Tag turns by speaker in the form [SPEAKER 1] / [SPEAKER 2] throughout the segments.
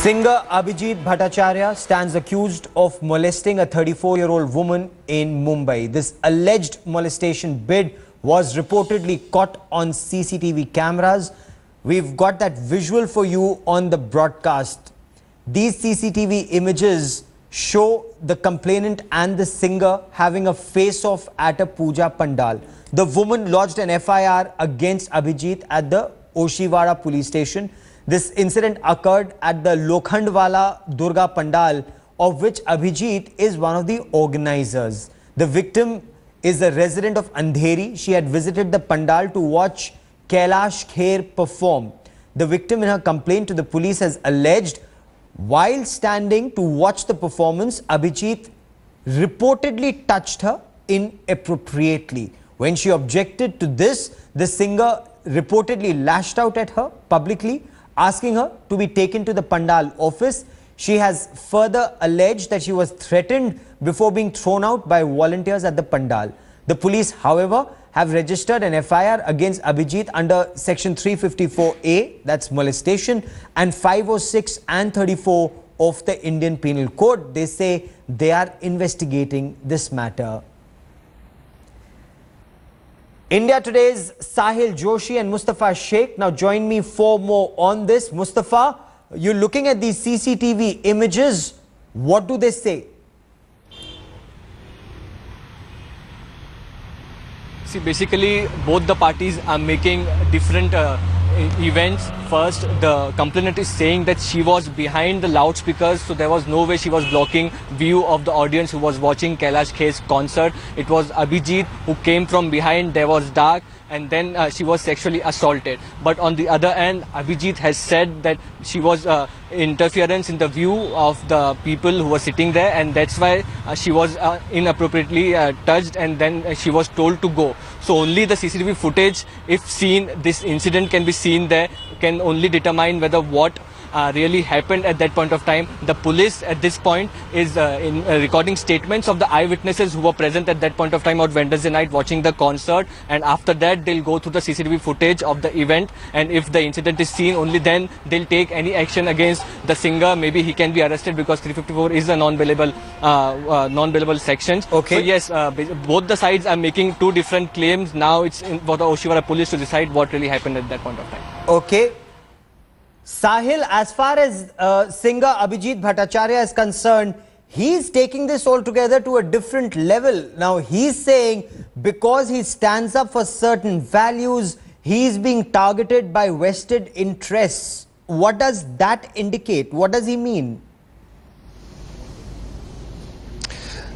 [SPEAKER 1] Singer Abhijeet Bhattacharya stands accused of molesting a 34-year-old woman in Mumbai. This alleged molestation bid was reportedly caught on CCTV cameras. We've got that visual for you on the broadcast. These CCTV images show the complainant and the singer having a face-off at a puja pandal. The woman lodged an FIR against Abhijeet at the Oshiwara police station. This incident occurred at the Lokhandwala Durga Pandal, of which Abhijit is one of the organizers. The victim is a resident of Andheri. She had visited the pandal to watch Kailash Kher perform. The victim in her complaint to the police has alleged, while standing to watch the performance, Abhijit reportedly touched her inappropriately. When she objected to this, the singer reportedly lashed out at her publicly, asking her to be taken to the pandal office. She has further alleged that she was threatened before being thrown out by volunteers at the pandal. The police, however, have registered an FIR against Abhijit under section 354A, that's molestation, and 506 and 34 of the Indian Penal Code. They say they are investigating this matter. India Today's Sahil Joshi and Mustafa Sheikh now join me for more on this. Mustafa, you're looking at these CCTV images. What do they say?
[SPEAKER 2] See, basically, both the parties are making different events. First, the complainant is saying that she was behind the loudspeakers, so there was no way she was blocking view of the audience who was watching Kailash Kher's concert. It was Abhijit who came from behind. There was dark, and then she was sexually assaulted. But on the other hand, Abhijit has said that she was interference in the view of the people who were sitting there, and that's why she was inappropriately touched, and then she was told to go. So only the CCTV footage, if seen, this incident can be seen there, can only determine whether what really happened at that point of time. The police at this point is recording statements of the eyewitnesses who were present at that point of time on Wednesday night watching the concert, and after that they'll go through the CCTV footage of the event, and if the incident is seen, only then they'll take any action against the singer. Maybe he can be arrested because 354 is a non-bailable sections.
[SPEAKER 1] Okay.
[SPEAKER 2] So yes, both the sides are making two different claims. Now it's for the Oshiwara police to decide what really happened at that point of time.
[SPEAKER 1] Okay. Sahil, as far as singer Abhijeet Bhattacharya is concerned, he's taking this altogether to a different level. Now, he's saying because he stands up for certain values, he's being targeted by vested interests. What does that indicate? What does he mean?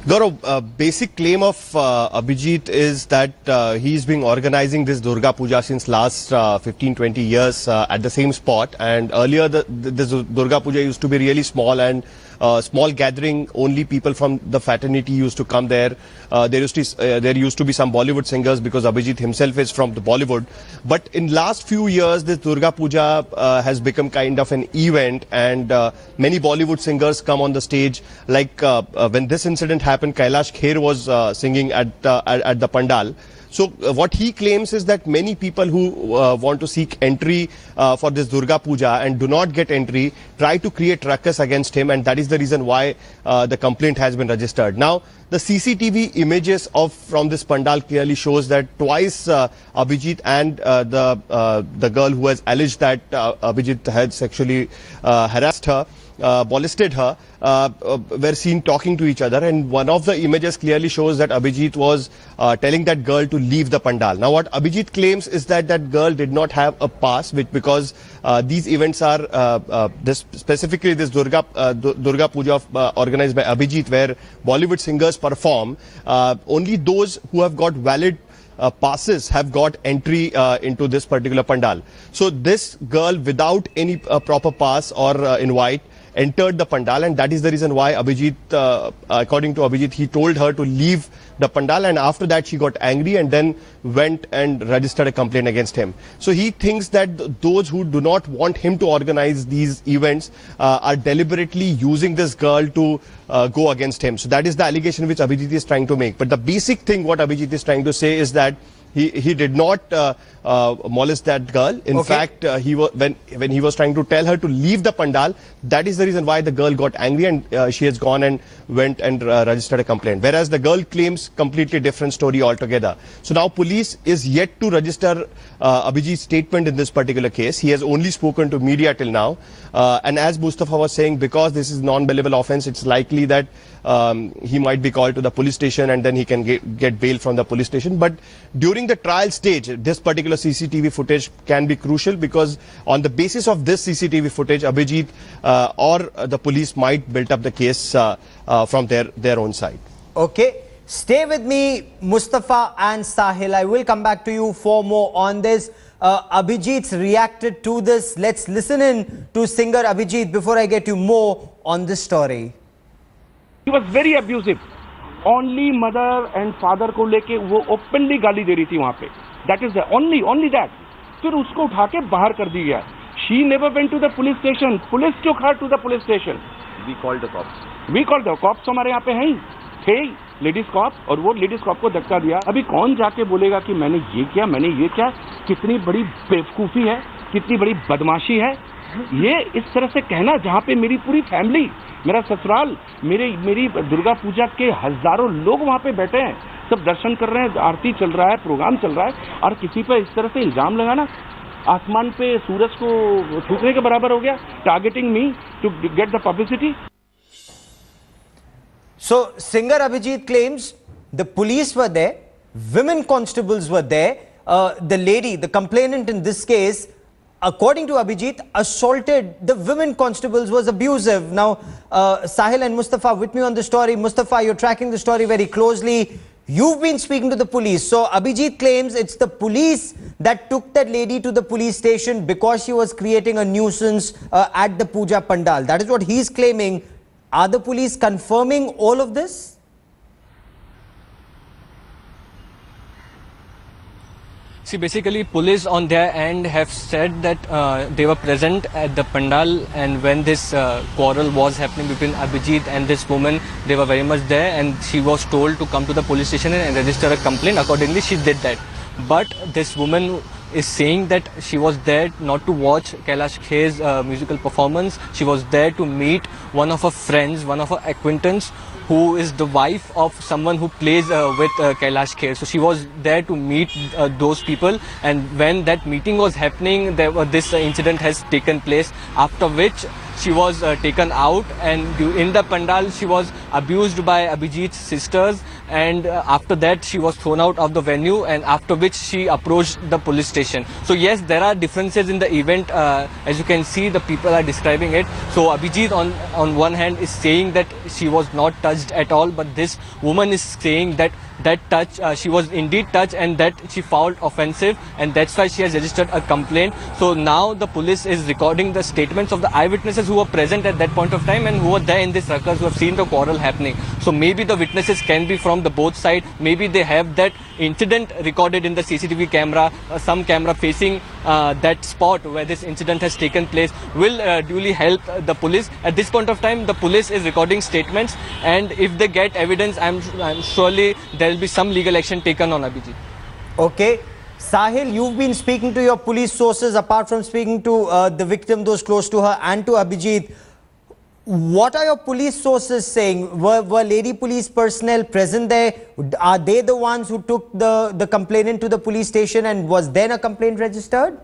[SPEAKER 3] Gaurav, basic claim of Abhijit is that he's been organizing this Durga Puja since last 15-20 years at the same spot, and earlier this Durga Puja used to be really small and small gathering. Only people from the fraternity used to come there. There used to be some Bollywood singers because Abhijit himself is from the Bollywood. But in last few years, this Durga Puja has become kind of an event, and many Bollywood singers come on the stage. Like when this incident happened, Kailash Kher was singing at the pandal. So what he claims is that many people who want to seek entry for this Durga Puja and do not get entry try to create ruckus against him, and that is the reason why the complaint has been registered. Now, the CCTV images from this pandal clearly shows that twice Abhijit and the girl who has alleged that Abhijit had sexually harassed her, molested her, were seen talking to each other, and one of the images clearly shows that Abhijit was telling that girl to leave the pandal. Now, what Abhijit claims is that that girl did not have a pass, because these events are specifically this Durga Puja organized by Abhijit, where Bollywood singers perform. Only those who have got valid passes have got entry into this particular pandal. So this girl, without any proper pass or invite, entered the pandal, and that is the reason why Abhijit, according to Abhijit, he told her to leave the pandal, and after that she got angry and then went and registered a complaint against him. So he thinks that those who do not want him to organize these events are deliberately using this girl to go against him. So that is the allegation which Abhijit is trying to make. But the basic thing what Abhijit is trying to say is that he did not molest that girl. In fact, when he was trying to tell her to leave the pandal, that is the reason why the girl got angry, and she has gone and went and registered a complaint. Whereas the girl claims completely different story altogether. So now police is yet to register Abhijeet's statement in this particular case. He has only spoken to media till now. And as Mustafa was saying, because this is non-bailable offence, it's likely that he might be called to the police station and then he can get bail from the police station. But during the trial stage, this particular CCTV footage can be crucial, because on the basis of this CCTV footage, Abhijeet or the police might build up the case from their own side.
[SPEAKER 1] Okay. Stay with me, Mustafa and Sahil. I will come back to you for more on this. Abhijeet's reacted to this. Let's listen in to singer Abhijeet before I get you more on this story.
[SPEAKER 4] He was very abusive. Only mother and father को लेके वो openly गाली दे रही थी वहाँ पे. That is the only that. फिर उसको उठा के बाहर कर दी गया. She never went to the police station. Police took her to the police station.
[SPEAKER 5] We called the cops.
[SPEAKER 4] We called the cops. हमारे यहाँ पे हैं ही. थे लेडीज कॉप, और वो लेडीज कॉप को धक्का दिया. अभी कौन जाके बोलेगा कि मैंने ये किया, मैंने ये किया? कितनी बड़ी बेवकूफ़ी है, कितनी बड़ी बदमाशी है ये इस तरह से कहना, जहाँ पे मेरी पूरी फैमिली, मेरा ससुराल, मेरी दुर्गा पूजा के हजारों लोग वहाँ पे बैठे हैं, सब दर्शन कर रहे हैं, आरती चल रहा है, प्रोग्राम चल रहा है, और किसी पर इस तरह से इल्जाम लगाना आसमान पे सूरज को छूने के बराबर हो गया. Targeting me to get the publicity.
[SPEAKER 1] So, singer Abhijeet claims the police were there, women constables were there, the lady, the complainant in this case, according to Abhijeet, assaulted the women constables, was abusive. Now, Sahil and Mustafa with me on the story. Mustafa, you're tracking the story very closely. You've been speaking to the police. So, Abhijeet claims it's the police that took that lady to the police station because she was creating a nuisance at the puja pandal. That is what he's claiming. Are the police confirming all of this?
[SPEAKER 2] See, basically, police on their end have said that they were present at the pandal, and when this quarrel was happening between Abhijeet and this woman, they were very much there, and she was told to come to the police station and register a complaint. Accordingly, she did that. But this woman is saying that she was there not to watch Kailash Kher's musical performance. She was there to meet one of her friends, one of her acquaintance, who is the wife of someone who plays with Kailash Kher. So she was there to meet those people, and when that meeting was happening, this incident has taken place, after which she was taken out, and in the pandal she was abused by Abhijeet's sisters, and after that she was thrown out of the venue, and after which she approached the police station. So yes, there are differences in the event. As you can see, the people are describing it. So Abhijeet on one hand is saying that she was not touched at all, but this woman is saying that she was indeed touched, and that she found offensive, and that's why she has registered a complaint. So now the police is recording the statements of the eyewitnesses who were present at that point of time and who were there in this ruckus, who have seen the quarrel happening. So maybe the witnesses can be from the both sides. Maybe they have that incident recorded in the CCTV camera, some camera facing that spot where this incident has taken place will duly help the police. At this point of time, the police is recording statements, and if they get evidence, I'm surely there will be some legal action taken on Abhijeet.
[SPEAKER 1] Okay. Sahil, you've been speaking to your police sources, apart from speaking to the victim, those close to her, and to Abhijeet. What are your police sources saying? Were lady police personnel present there? Are they the ones who took the complainant to the police station, and was then a complaint registered?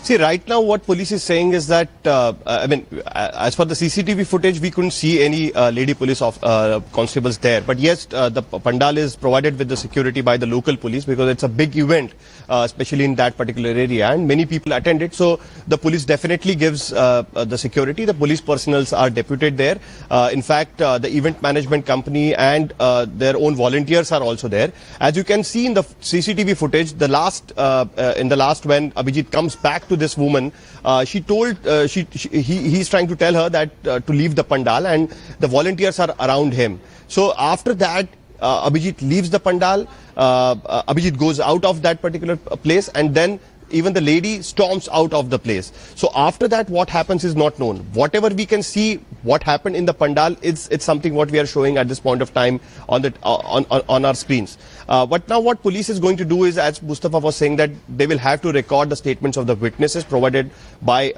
[SPEAKER 3] See, right now what police is saying is that, as for the CCTV footage, we couldn't see any lady police constables there. But yes, the pandal is provided with the security by the local police, because it's a big event, especially in that particular area, and many people attend it. So the police definitely gives the security. The police personals are deputed there. In fact, the event management company and their own volunteers are also there. As you can see in the CCTV footage, in the last when Abhijeet comes back to this woman, she told he's trying to tell her that to leave the pandal, and the volunteers are around him. So after that, Abhijeet leaves the pandal. Abhijeet goes out of that particular place, and then even the lady storms out of the place. So after that, what happens is not known. Whatever we can see what happened in the pandal, it's something what we are showing at this point of time on the on our screens. But now what police is going to do is, as Mustafa was saying, that they will have to record the statements of the witnesses provided by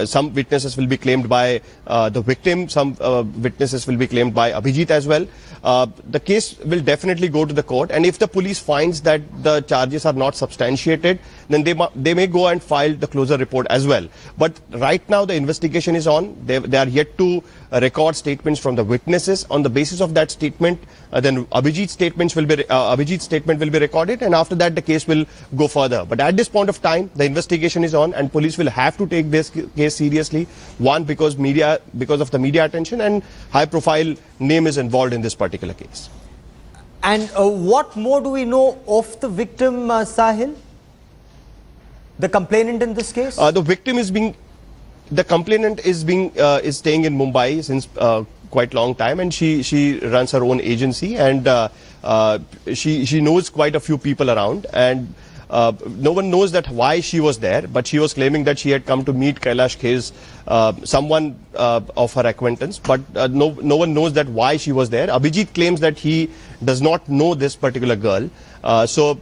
[SPEAKER 3] some witnesses will be claimed by the victim, some witnesses will be claimed by Abhijit as well. The case will definitely go to the court, and if the police finds that the charges are not substantiated, then they may go and file the closure report as well. But right now the investigation is on. They are yet to record statements from the witnesses. On the basis of that statement, then Abhijit's statement will be recorded, and after that the case will go further. But at this point of time, the investigation is on, and police will have to take this case seriously. One, because of the media attention, and high-profile name is involved in this particular case.
[SPEAKER 1] And what more do we know of the victim, Sahil? The complainant in this case?
[SPEAKER 3] The complainant is staying in Mumbai since quite long time, and she runs her own agency, and she knows quite a few people around, and no one knows that why she was there, but she was claiming that she had come to meet Kailash Kher's someone of her acquaintance, but no one knows that why she was there. Abhijit claims that he does not know this particular girl. So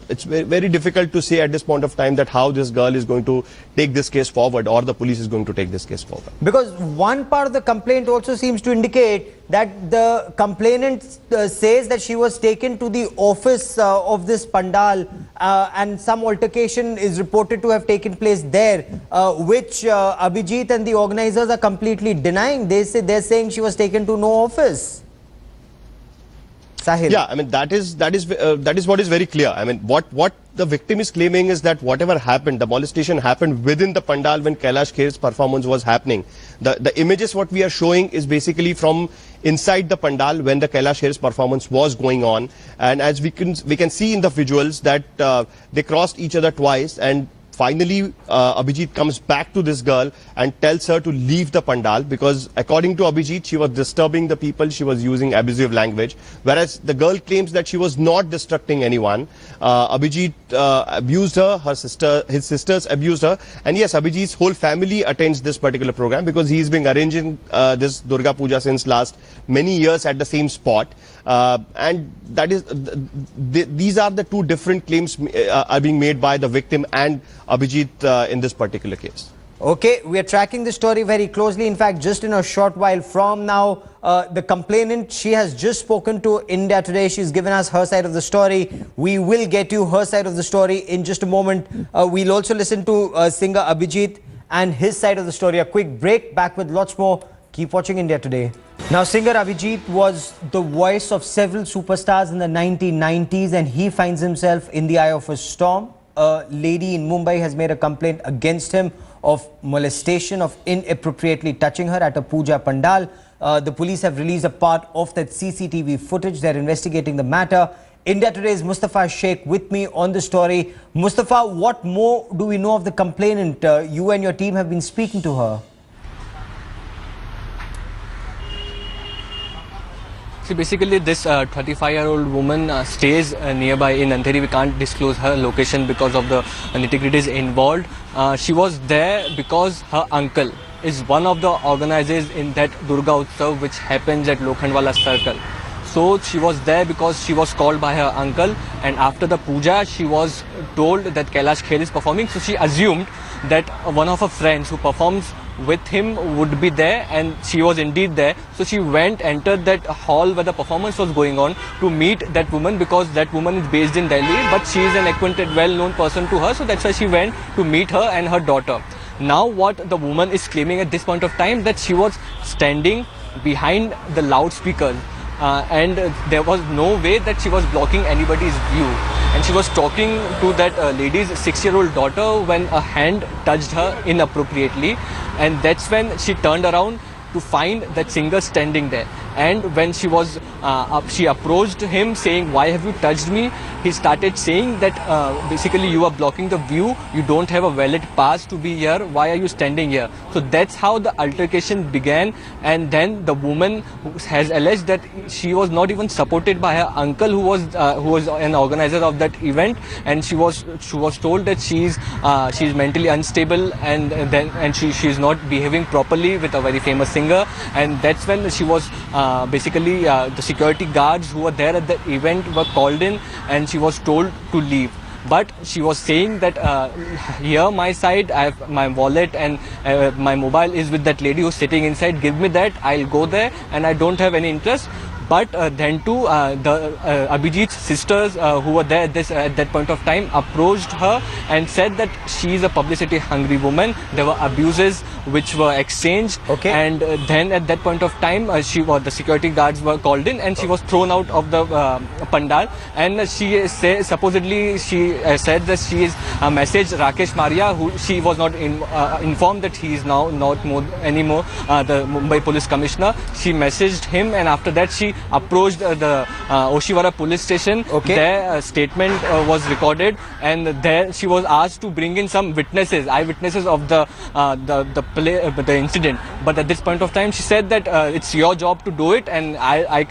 [SPEAKER 3] it's very difficult to say at this point of time that how this girl is going to take this case forward, or the police is going to take this case forward.
[SPEAKER 1] Because one part of the complaint also seems to indicate that the complainant says that she was taken to the office of this pandal, and some altercation is reported to have taken place there, which Abhijit and the organizers are completely denying. They're saying she was taken to no office. Sahil.
[SPEAKER 3] Yeah, I mean that is what is very clear. I mean what the victim is claiming is that whatever happened, the molestation happened within the pandal when Kailash Kher's performance was happening. The images what we are showing is basically from inside the pandal when the Kailash Kher's performance was going on, and as we can see in the visuals that they crossed each other twice, and finally, Abhijit comes back to this girl and tells her to leave the pandal, because according to Abhijit, she was disturbing the people, she was using abusive language, whereas the girl claims that she was not distracting anyone. Abhijit abused her, his sisters abused her, and yes, Abhijit's whole family attends this particular program because he's been arranging this Durga Puja since last many years at the same spot. And that is, these are the two different claims are being made by the victim and Abhijit in this particular case.
[SPEAKER 1] Okay, we are tracking the story very closely. In fact, just in a short while from now, the complainant, she has just spoken to India Today. She's given us her side of the story. We will get you her side of the story in just a moment. We'll also listen to singer Abhijit and his side of the story. A quick break, back with lots more. Keep watching India Today. Now, singer Abhijit was the voice of several superstars in the 1990s, and he finds himself in the eye of a storm. A lady in Mumbai has made a complaint against him of molestation, of inappropriately touching her at a puja pandal. The police have released a part of that CCTV footage. They're investigating the matter. India Today's Mustafa Sheikh with me on the story. Mustafa, what more do we know of the complainant? You and your team have been speaking to her.
[SPEAKER 2] See, basically this 35-year-old woman stays nearby in Andheri. We can't disclose her location because of the nitty-gritties involved. She was there because her uncle is one of the organizers in that Durga Utsav which happens at Lokhandwala Circle. So she was there because she was called by her uncle, and after the puja she was told that Kailash Kher is performing. So she assumed that one of her friends who performs with him would be there, and she was indeed there. So she entered that hall where the performance was going on to meet that woman, because that woman is based in Delhi, but she is an acquainted, well-known person to her. So that's why she went to meet her and her daughter. Now what the woman is claiming at this point of time, that she was standing behind the loudspeakers, and there was no way that she was blocking anybody's view. And she was talking to that lady's 6-year-old daughter when a hand touched her inappropriately, and that's when she turned around to find that singer standing there. And when she approached him saying, "Why have you touched me?" He started saying that basically you are blocking the view. You don't have a valid pass to be here. Why are you standing here? So that's how the altercation began. And then the woman has alleged that she was not even supported by her uncle, who was an organizer of that event, and she was told that she's mentally unstable, and she's not behaving properly with a very famous singer. And that's when she was basically the security guards who were there at the event were called in, and she was told to leave. But she was saying that here my side, I have my wallet and my mobile is with that lady who's sitting inside. Give me that, I'll go there, and I don't have any interest. But then too, the Abhijeet's sisters who were there at that point of time approached her and said that she is a publicity hungry woman. There were abuses which were exchanged.
[SPEAKER 1] Okay.
[SPEAKER 2] And then at that point of time, the security guards were called in, and she was thrown out of the pandal. And supposedly she said that she is messaged Rakesh Maria, who she was not informed that he is now not anymore the Mumbai Police Commissioner. She messaged him, and after that she approached the Oshiwara police station.
[SPEAKER 1] Okay.
[SPEAKER 2] Their statement was recorded, and there she was asked to bring in some eyewitnesses of the incident. But at this point of time, she said that it's your job to do it, and I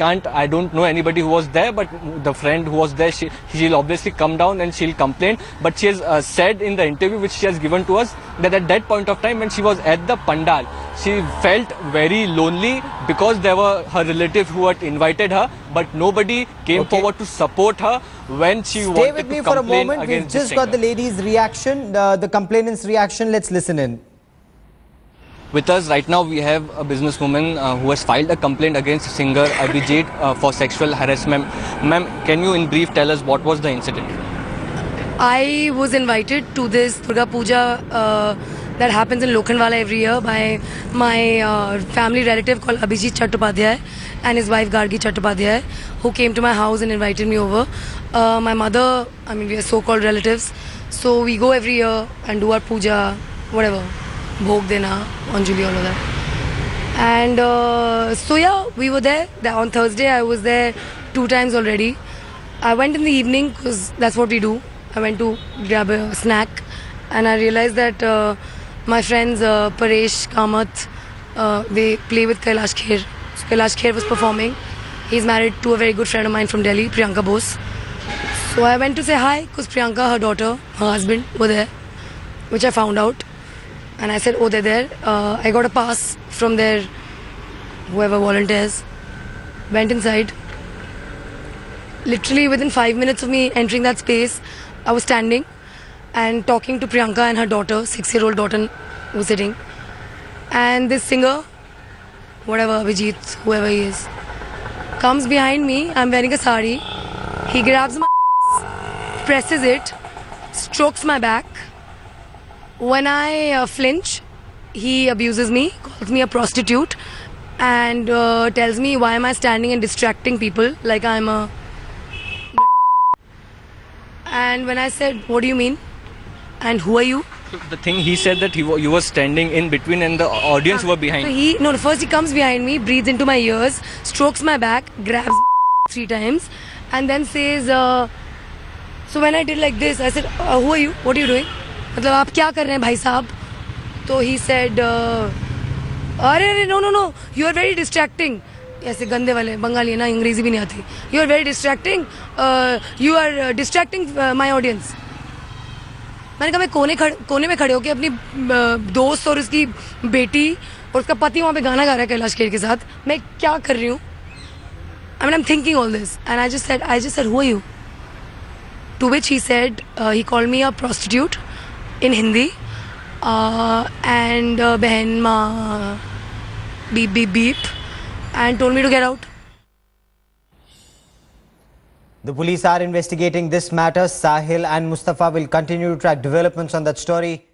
[SPEAKER 2] don't know anybody who was there, but the friend who was there, she'll obviously come down and she'll complain. But she has said in the interview which she has given to us that at that point of time when she was at the pandal, she felt very lonely because there were her relatives who had invited her, but nobody came forward to support her when she wanted to complain.
[SPEAKER 1] Stay with me for a moment. We've just got the lady's reaction, the complainant's reaction. Let's listen in.
[SPEAKER 2] With us right now, we have a businesswoman who has filed a complaint against singer Abhijit for sexual harassment. Ma'am, can you in brief tell us what was the incident?
[SPEAKER 5] I was invited to this Durga Puja that happens in Lokhandwala every year by my family relative called Abhijeet Chattopadhyay and his wife Gargi Chattopadhyay, who came to my house and invited me over. My mother, we are so-called relatives, so we go every year and do our puja, whatever, bhog dena, Anjali, all of that. And so yeah, we were there. On Thursday, I was there 2 times already. I went in the evening because that's what we do. I went to grab a snack, and I realized that my friends Paresh, Kamath, they play with Kailash Kher. So Kailash Kher was performing. He's married to a very good friend of mine from Delhi, Priyanka Bose. So I went to say hi because Priyanka, her daughter, her husband were there, which I found out. And I said, oh, they're there. I got a pass from their, whoever volunteers. Went inside. Literally within 5 minutes of me entering that space, I was standing and talking to Priyanka and her daughter, 6-year-old daughter was sitting. And this singer, whatever, Abhijit, whoever he is, comes behind me. I'm wearing a sari. He grabs my presses it, strokes my back. When I flinch, he abuses me, calls me a prostitute, and tells me why am I standing and distracting people like I'm a... And when I said, what do you mean? And who are you?
[SPEAKER 2] So the thing he said that you were standing in between and the audience were behind.
[SPEAKER 5] So first he comes behind me, breathes into my ears, strokes my back, grabs 3 times, and then says, so when I did like this, I said, who are you? What are you doing? मतलब आप क्या कर रहे हैं भाई साहब? तो he said, अरे no, you are very distracting. ऐसे गंदे वाले बंगाली है ना, अंग्रेजी भी नहीं आती. You are very distracting. You are distracting my audience. मैंने कहा मैं कोने में खड़े होके अपनी दोस्त और उसकी बेटी और उसका पति वहाँ पे गाना गा रहा है कैलाश खेर के साथ. मैं क्या कर रही हूँ? I'm thinking all this, and I just said, who are you? To which he said, he called me a prostitute in Hindi, and behan ma beep beep beep, and told me to get out.
[SPEAKER 1] The police are investigating this matter. Sahil and Mustafa will continue to track developments on that story.